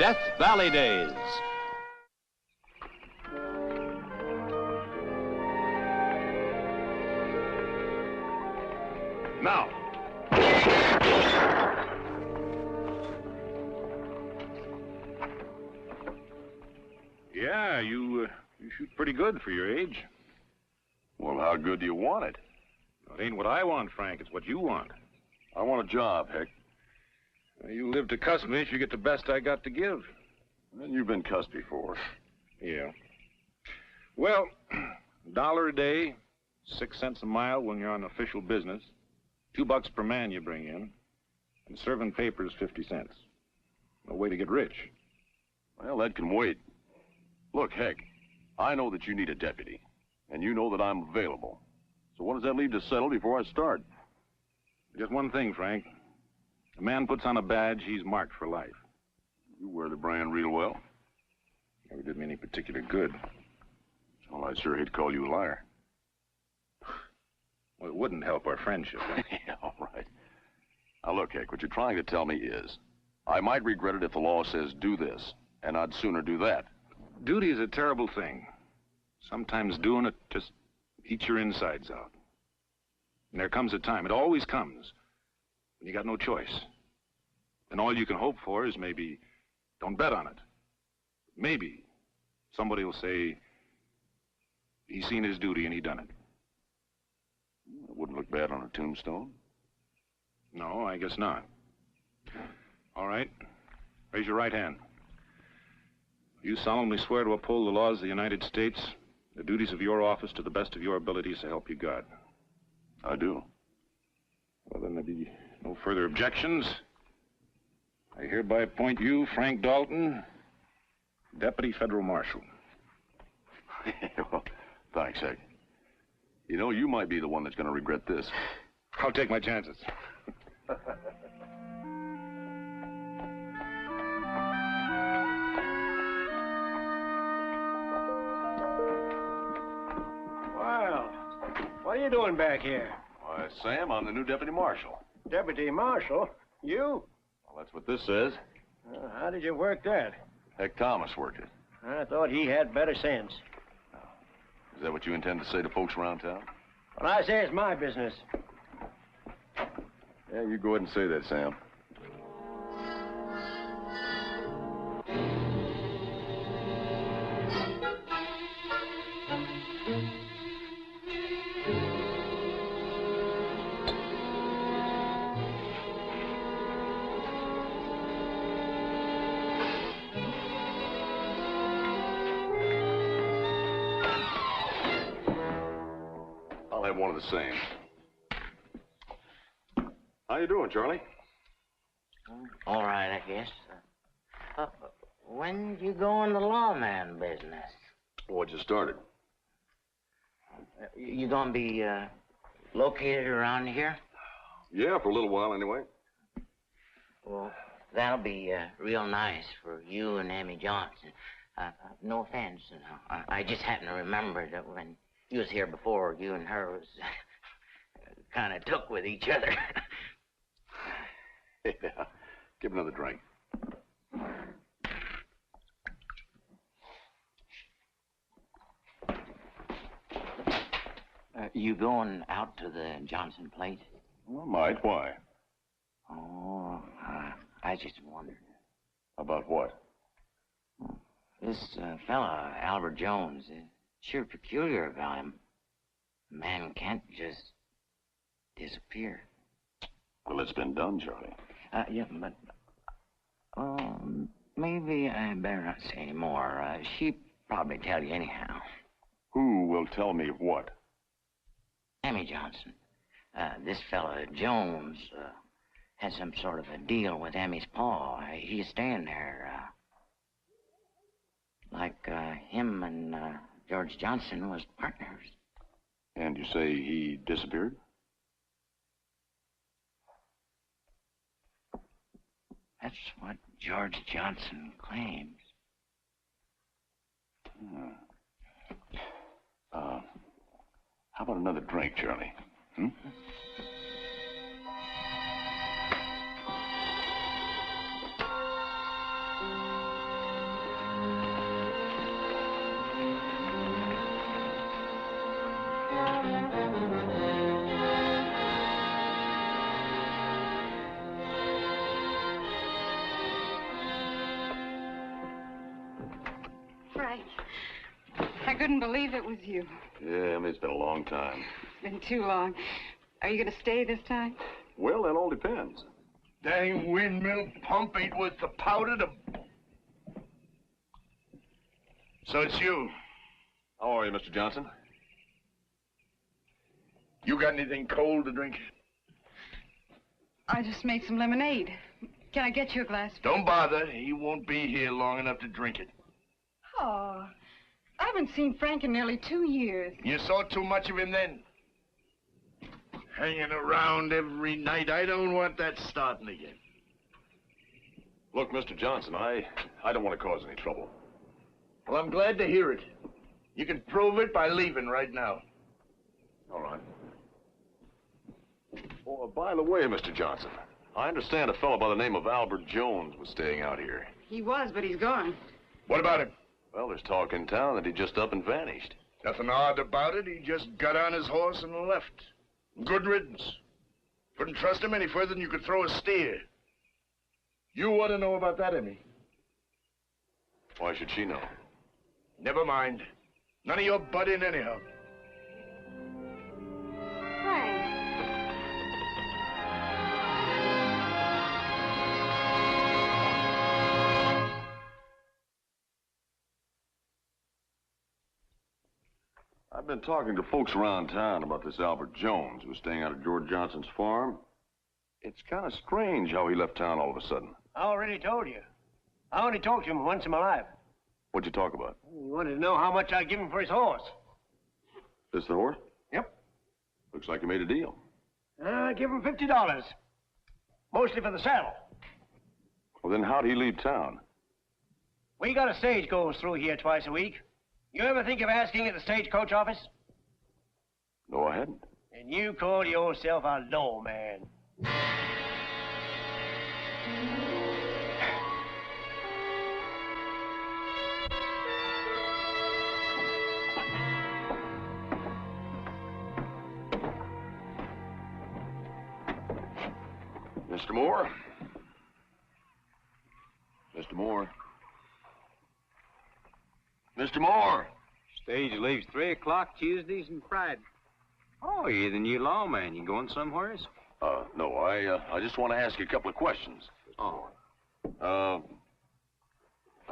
Death Valley Days. Now. Yeah, you shoot pretty good for your age. Well, how good do you want it? It ain't what I want, Frank. It's what you want. I want a job, Heck. You live to cuss me, you get the best I got to give. And you've been cussed before. Yeah. Well, $1 a day, 6 cents a mile when you're on official business, $2 per man you bring in, and serving papers 50 cents. No way to get rich. Well, that can wait. Look, Heck, I know that you need a deputy, and you know that I'm available. So what does that leave to settle before I start? Just one thing, Frank. A man puts on a badge, he's marked for life. You wear the brand real well. Never did me any particular good. Well, I sure hate to call you a liar. Well, it wouldn't help our friendship. Yeah, all right. Now, look, Heck, what you're trying to tell me is, I might regret it if the law says do this, and I'd sooner do that. Duty is a terrible thing. Sometimes doing it just eats your insides out. And there comes a time, it always comes, when you got no choice. And all you can hope for is maybe, don't bet on it. Maybe somebody will say, he's seen his duty and he done it. It wouldn't look bad on a tombstone. No, I guess not. All right. Raise your right hand. You solemnly swear to uphold the laws of the United States, the duties of your office to the best of your abilities, to help you God. I do. Well, then there'll be no further objections. I hereby appoint you, Frank Dalton, Deputy Federal Marshal. Well, thanks, Heck. You know, you might be the one that's going to regret this. I'll take my chances. Well, what are you doing back here? Why, Sam, I'm the new deputy marshal. Deputy Marshal? You? Well, that's what this says. How did you work that? Heck Thomas worked it. I thought he had better sense. Is that what you intend to say to folks around town? Well, I say it's my business. Yeah, you go ahead and say that, Sam. I'll have one of the same. How you doing, Charlie? All right, I guess. When did you go in the lawman business? What just started? You gonna be located around here? Yeah, for a little while anyway. Well, that'll be real nice for you and Emmy Johnson. No offense, you know. I just happen to remember that when you was here before, you and her was kind of took with each other. Yeah. Give another drink. You going out to the Johnson place? Well, might. Why? Oh, I just wondered. About what? This fella, Albert Jones, is sure peculiar about him. A man can't just disappear. Well, it's been done, Charlie. Yeah, but... maybe I better not say any more. She'd probably tell you anyhow. Who will tell me what? Emmy Johnson. This fella, Jones, had some sort of a deal with Emmy's pa. He's staying there, like him and George Johnson was partners. And you say he disappeared? That's what George Johnson claims. How about another drink, Charlie? Hmm? I couldn't believe it was you. Yeah, I mean, it's been a long time. It's been too long. Are you going to stay this time? Well, that all depends. Dang windmill pump ain't worth the powder to... So it's you. How are you, Mr. Johnson? You got anything cold to drink? I just made some lemonade. Can I get you a glass? Don't bother. He won't be here long enough to drink it. Oh, I haven't seen Frank in nearly 2 years. You saw too much of him then? Hanging around every night. I don't want that starting again. Look, Mr. Johnson, I don't want to cause any trouble. Well, I'm glad to hear it. You can prove it by leaving right now. All right. Oh, by the way, Mr. Johnson, I understand a fellow by the name of Albert Jones was staying out here. He was, but he's gone. What about him? Well, there's talk in town that he just up and vanished. Nothing odd about it. He just got on his horse and left. Good riddance. Couldn't trust him any further than you could throw a steer. You want to know about that, Emmy? Why should she know? Never mind. None of your butt in anyhow. Frank. I've been talking to folks around town about this Albert Jones who was staying out at George Johnson's farm. It's kind of strange how he left town all of a sudden. I already told you. I only talked to him once in my life. What'd you talk about? He wanted to know how much I'd give him for his horse. This the horse? Yep. Looks like you made a deal. I give him $50. Mostly for the saddle. Well, then how'd he leave town? We got a stage goes through here twice a week. You ever think of asking at the stagecoach office? No, I hadn't. And you call yourself a low man. Mr. Moore? Mr. Moore? Mr. Moore! Stage leaves 3 o'clock Tuesdays and Fridays. Oh, you're the new lawman. You going somewheres? No, I just want to ask you a couple of questions. Oh. Now,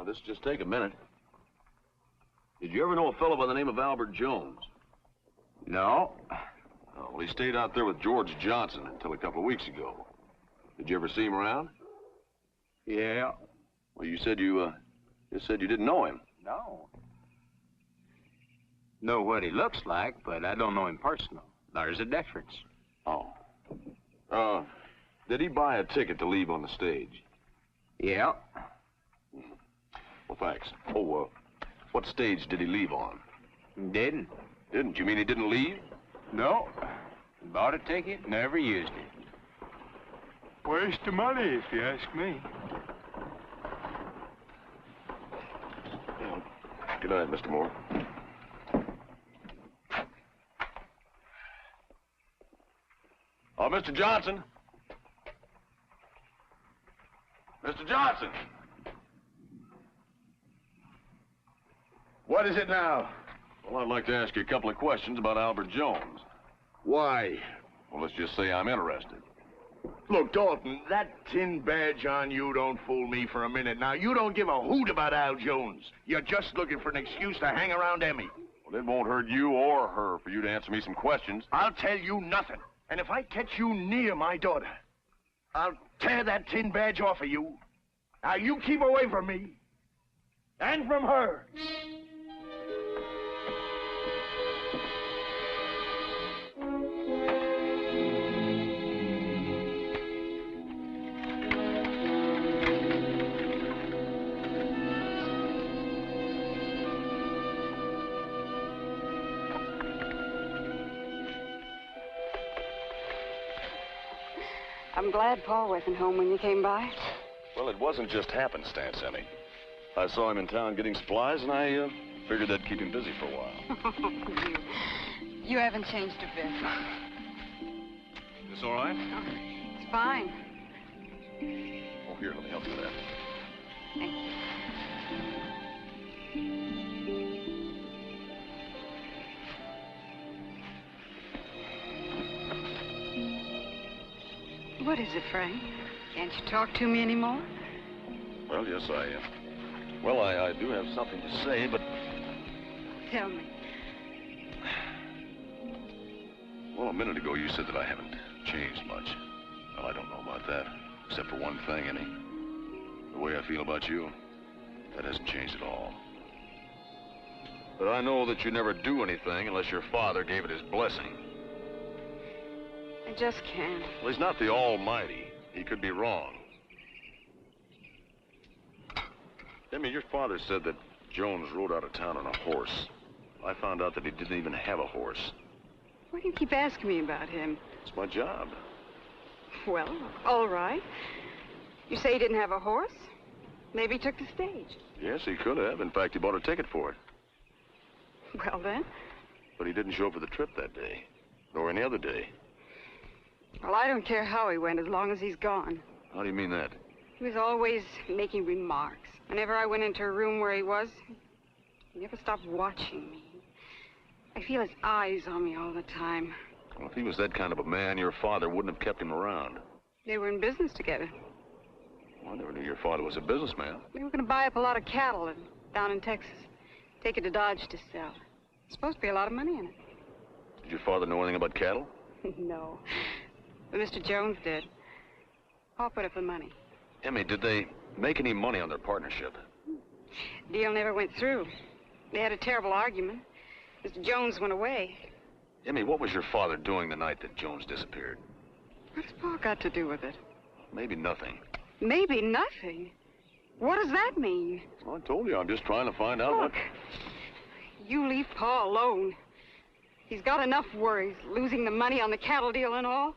this will just take a minute. Did you ever know a fellow by the name of Albert Jones? No. Oh, well, he stayed out there with George Johnson until a couple of weeks ago. Did you ever see him around? Yeah. Well, you said you didn't know him. No. Know what he looks like, but I don't know him personal. There's a difference. Oh. Did he buy a ticket to leave on the stage? Yeah. Well, thanks. Oh, what stage did he leave on? Didn't. Didn't? You mean he didn't leave? No. Bought a ticket, never used it. Waste of money, if you ask me. Good night, Mr. Moore. Oh, Mr. Johnson. Mr. Johnson. What is it now? Well, I'd like to ask you a couple of questions about Albert Jones. Why? Well, let's just say I'm interested. Look, Dalton, that tin badge on you don't fool me for a minute. Now, you don't give a hoot about Al Jones. You're just looking for an excuse to hang around Emmy. Well, it won't hurt you or her for you to answer me some questions. I'll tell you nothing. And if I catch you near my daughter, I'll tear that tin badge off of you. Now, you keep away from me. And from her. I'm glad Paul wasn't home when you came by. Well, it wasn't just happenstance, Emmy. I saw him in town getting supplies, and I figured that'd keep him busy for a while. You haven't changed a bit. Is this all right? Oh, it's fine. Oh, here, let me help you with that. Thank you. What is it, Frank? Can't you talk to me anymore? Well, yes, I do have something to say, but... Tell me. Well, a minute ago you said that I haven't changed much. Well, I don't know about that, except for one thing, Emmy. The way I feel about you, that hasn't changed at all. But I know that you never do anything unless your father gave it his blessing. I just can't. Well, he's not the Almighty. He could be wrong. Emmy, your father said that Jones rode out of town on a horse. I found out that he didn't even have a horse. Why do you keep asking me about him? It's my job. Well, all right. You say he didn't have a horse? Maybe he took the stage. Yes, he could have. In fact, he bought a ticket for it. Well, then. But he didn't show up for the trip that day, nor any other day. Well, I don't care how he went as long as he's gone. How do you mean that? He was always making remarks. Whenever I went into a room where he was, he never stopped watching me. I feel his eyes on me all the time. Well, if he was that kind of a man, your father wouldn't have kept him around. They were in business together. Well, I never knew your father was a businessman. They were going to buy up a lot of cattle down in Texas. Take it to Dodge to sell. There's supposed to be a lot of money in it. Did your father know anything about cattle? No. But Mr. Jones did. Pa put up the money. Emmy, did they make any money on their partnership? Deal never went through. They had a terrible argument. Mr. Jones went away. Emmy, what was your father doing the night that Jones disappeared? What's Pa got to do with it? Maybe nothing. Maybe nothing. What does that mean? Well, I told you, I'm just trying to find out Look, you leave Pa alone. He's got enough worries, losing the money on the cattle deal and all.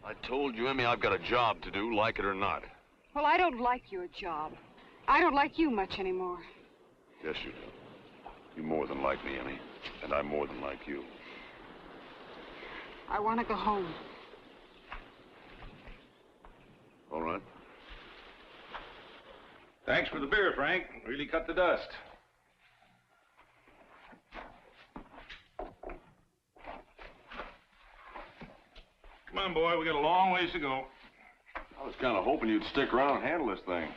I told you, Emmy, I've got a job to do, like it or not. Well, I don't like your job. I don't like you much anymore. Yes, you do. You more than like me, Emmy. And I'm more than like you. I want to go home. All right. Thanks for the beer, Frank. Really cut the dust. Come on, boy. We got a long ways to go. I was kind of hoping you'd stick around and handle this thing.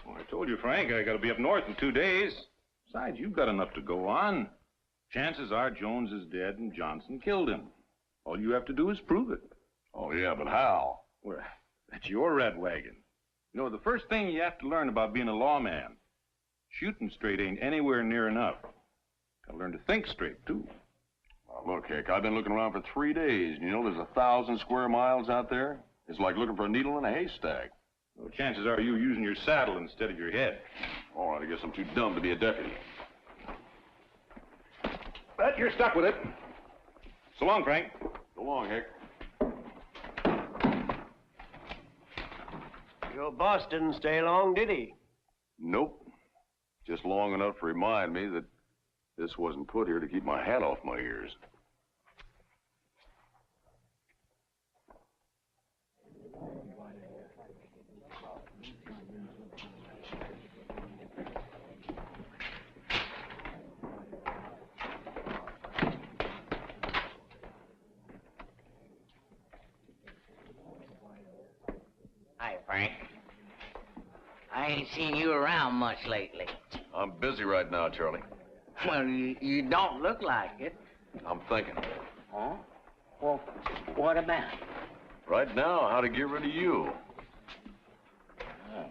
Well, I told you, Frank, I got to be up north in 2 days. Besides, you've got enough to go on. Chances are Jones is dead and Johnson killed him. All you have to do is prove it. Oh, yeah, but how? Well, that's your red wagon. You know, the first thing you have to learn about being a lawman, shooting straight ain't anywhere near enough. Got to learn to think straight, too. Well, look, Hick, I've been looking around for 3 days, and you know there's 1,000 square miles out there? It's like looking for a needle in a haystack. Well, chances are you using your saddle instead of your head. All right, I guess I'm too dumb to be a deputy. But you're stuck with it. So long, Frank. So long, Hick. Your boss didn't stay long, did he? Nope. Just long enough to remind me that this wasn't put here to keep my hat off my ears. Hi, Frank. I ain't seen you around much lately. I'm busy right now, Charlie. Well, you don't look like it. I'm thinking. Huh? Well, what about? Right now, how to get rid of you. Oh.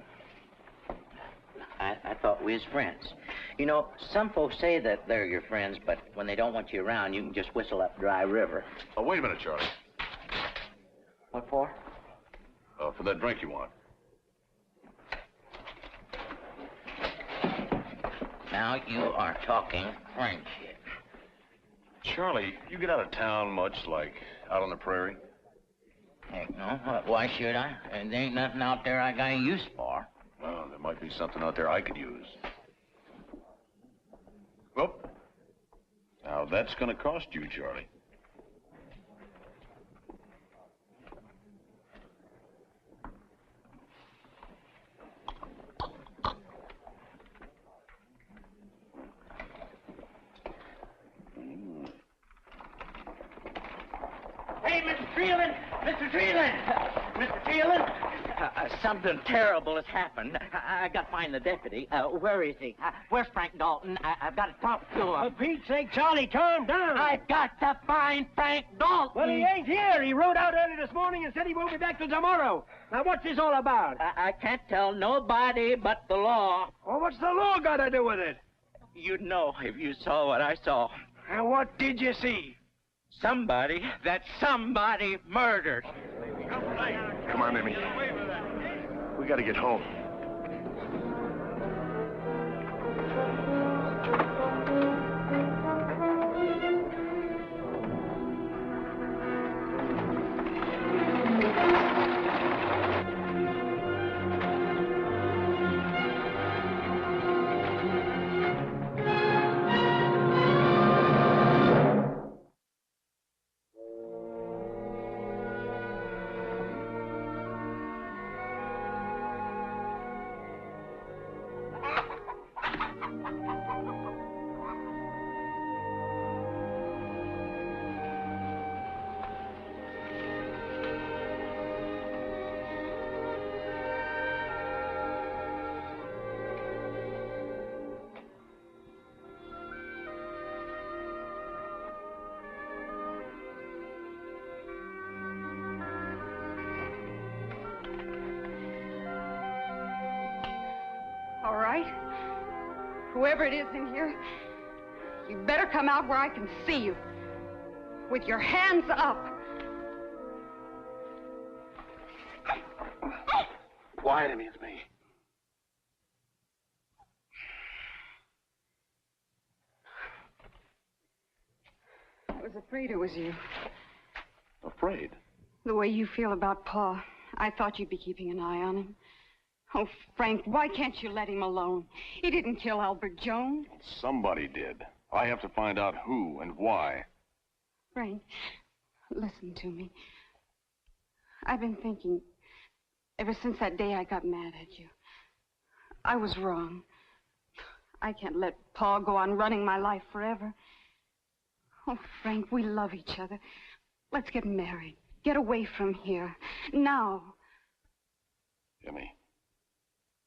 I thought we was friends. You know, some folks say that they're your friends, but when they don't want you around, you can just whistle up Dry River. Oh, wait a minute, Charlie. What for? For that drink you want. Now you are talking friendship. Charlie, you get out of town much, like out on the prairie? Heck no. Why should I? And there ain't nothing out there I got any use for. Well, there might be something out there I could use. Well, now that's going to cost you, Charlie. Hey, Mr. Treeland! Mr. Treeland! Mr. Fielding? Something terrible has happened. I got to find the deputy. Where is he? Where's Frank Dalton? I've got to talk to him. For Pete's sake, Charlie, calm down. I've got to find Frank Dalton. Well, he ain't here. He rode out early this morning and said he won't be back till tomorrow. Now, what's this all about? I can't tell nobody but the law. Well, what's the law got to do with it? You'd know if you saw what I saw. And what did you see? Somebody that somebody murdered. Come on, Emmy. We gotta get home. All right. Whoever it is in here, you better come out where I can see you. With your hands up. Quiet, Emmy, it's me. I was afraid it was you. Afraid? The way you feel about Pa. I thought you'd be keeping an eye on him. Oh, Frank, why can't you let him alone? He didn't kill Albert Jones. Somebody did. I have to find out who and why. Frank, listen to me. I've been thinking ever since that day I got mad at you. I was wrong. I can't let Pa go on running my life forever. Oh, Frank, we love each other. Let's get married. Get away from here. Now. Emmy,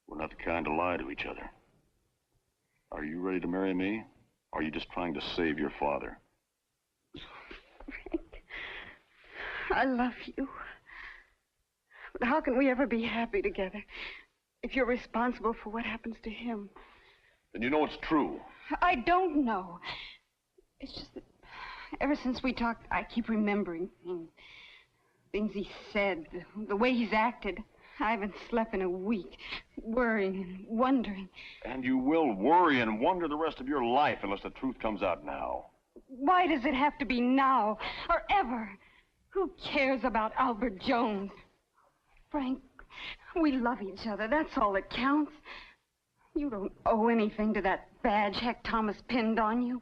we're not the kind to lie to each other. Are you ready to marry me? Or are you just trying to save your father? Frank, I love you. But how can we ever be happy together if you're responsible for what happens to him? Then you know it's true. I don't know. It's just that ever since we talked, I keep remembering things he said, the way he's acted. I haven't slept in a week, worrying and wondering. And you will worry and wonder the rest of your life unless the truth comes out now. Why does it have to be now or ever? Who cares about Albert Jones? Frank, we love each other. That's all that counts. You don't owe anything to that badge Heck Thomas pinned on you.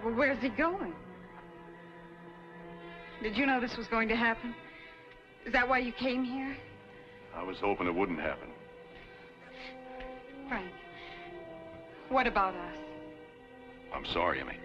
Well, where's he going? Did you know this was going to happen? Is that why you came here? I was hoping it wouldn't happen. Frank, what about us? I'm sorry, Emmy.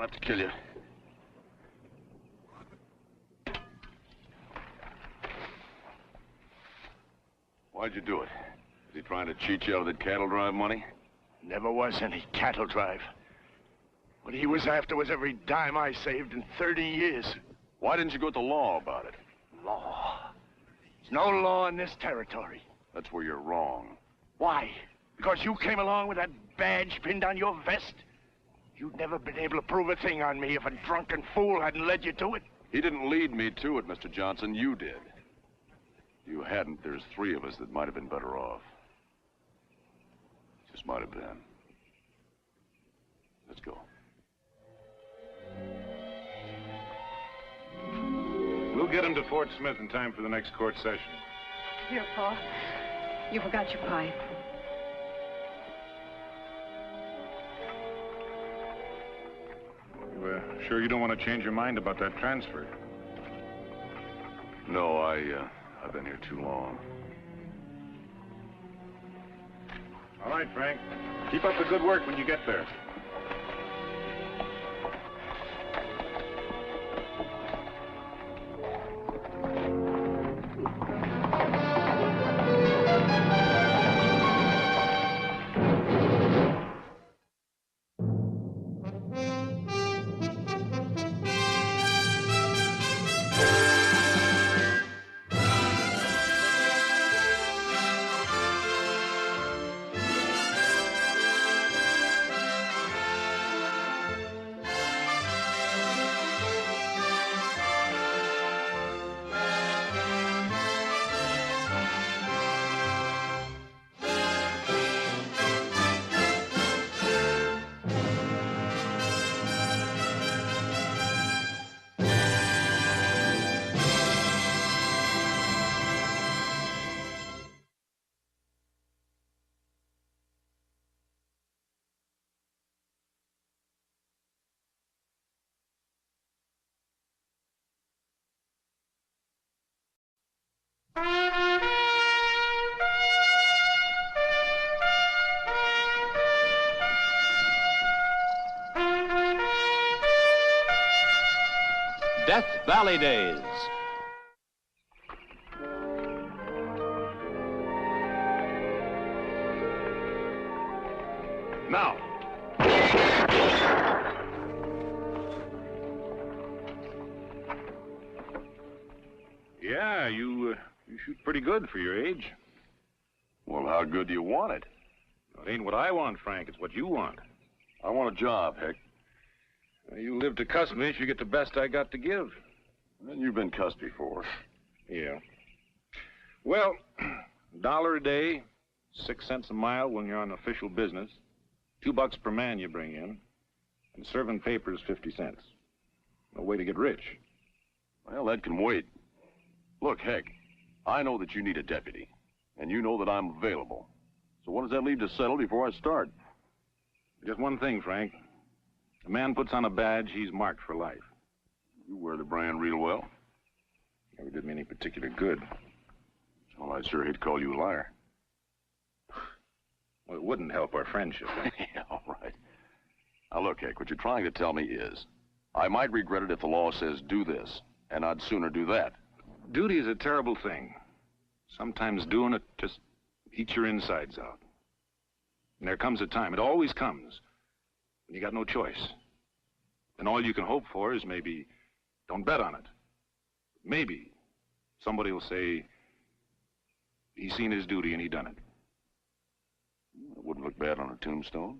have to kill you. Why'd you do it? Is he trying to cheat you out of the cattle drive money? Never was any cattle drive. What he was after was every dime I saved in 30 years. Why didn't you go to law about it? Law? There's no law in this territory. That's where you're wrong. Why? Because you came along with that badge pinned on your vest? You'd never been able to prove a thing on me if a drunken fool hadn't led you to it. He didn't lead me to it, Mr. Johnson. You did. If you hadn't, there's 3 of us that might have been better off. Just might have been. Let's go. We'll get him to Fort Smith in time for the next court session. Here, Paul. You forgot your pipe. You sure you don't want to change your mind about that transfer? No, I've been here too long. All right, Frank. Keep up the good work when you get there. Death Valley Days. Now. Yeah, you shoot pretty good for your age. Well, how good do you want it? It ain't what I want, Frank. It's what you want. I want a job, Heck. You live to cuss me if you get the best I got to give. And you've been cussed before. Yeah. Well, $1 a day, 6 cents a mile when you're on official business, $2 per man you bring in, and serving papers 50 cents. No way to get rich. Well, that can wait. Look, Heck, I know that you need a deputy, and you know that I'm available. So what does that leave to settle before I start? Just one thing, Frank. A man puts on a badge, he's marked for life. You wear the brand real well. Never did me any particular good. Well, I'd sure hate to call you a liar. Well, it wouldn't help our friendship. Yeah, all right. Now, look, Heck, what you're trying to tell me is, I might regret it if the law says do this, and I'd sooner do that. Duty is a terrible thing. Sometimes doing it just eats your insides out. And there comes a time, it always comes, when you got no choice. And all you can hope for is maybe, don't bet on it. Maybe somebody will say, he's seen his duty and he done it. It wouldn't look bad on a tombstone.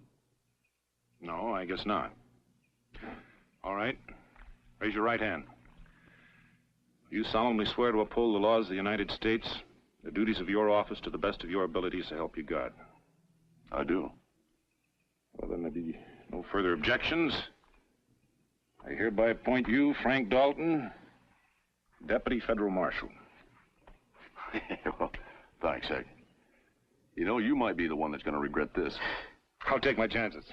No, I guess not. All right. Raise your right hand. You solemnly swear to uphold the laws of the United States, the duties of your office to the best of your abilities, to help you God. I do. Well, then there'll be no further objections. I hereby appoint you, Frank Dalton, Deputy Federal Marshal. Well, thanks, Heck. You know, you might be the one that's going to regret this. I'll take my chances.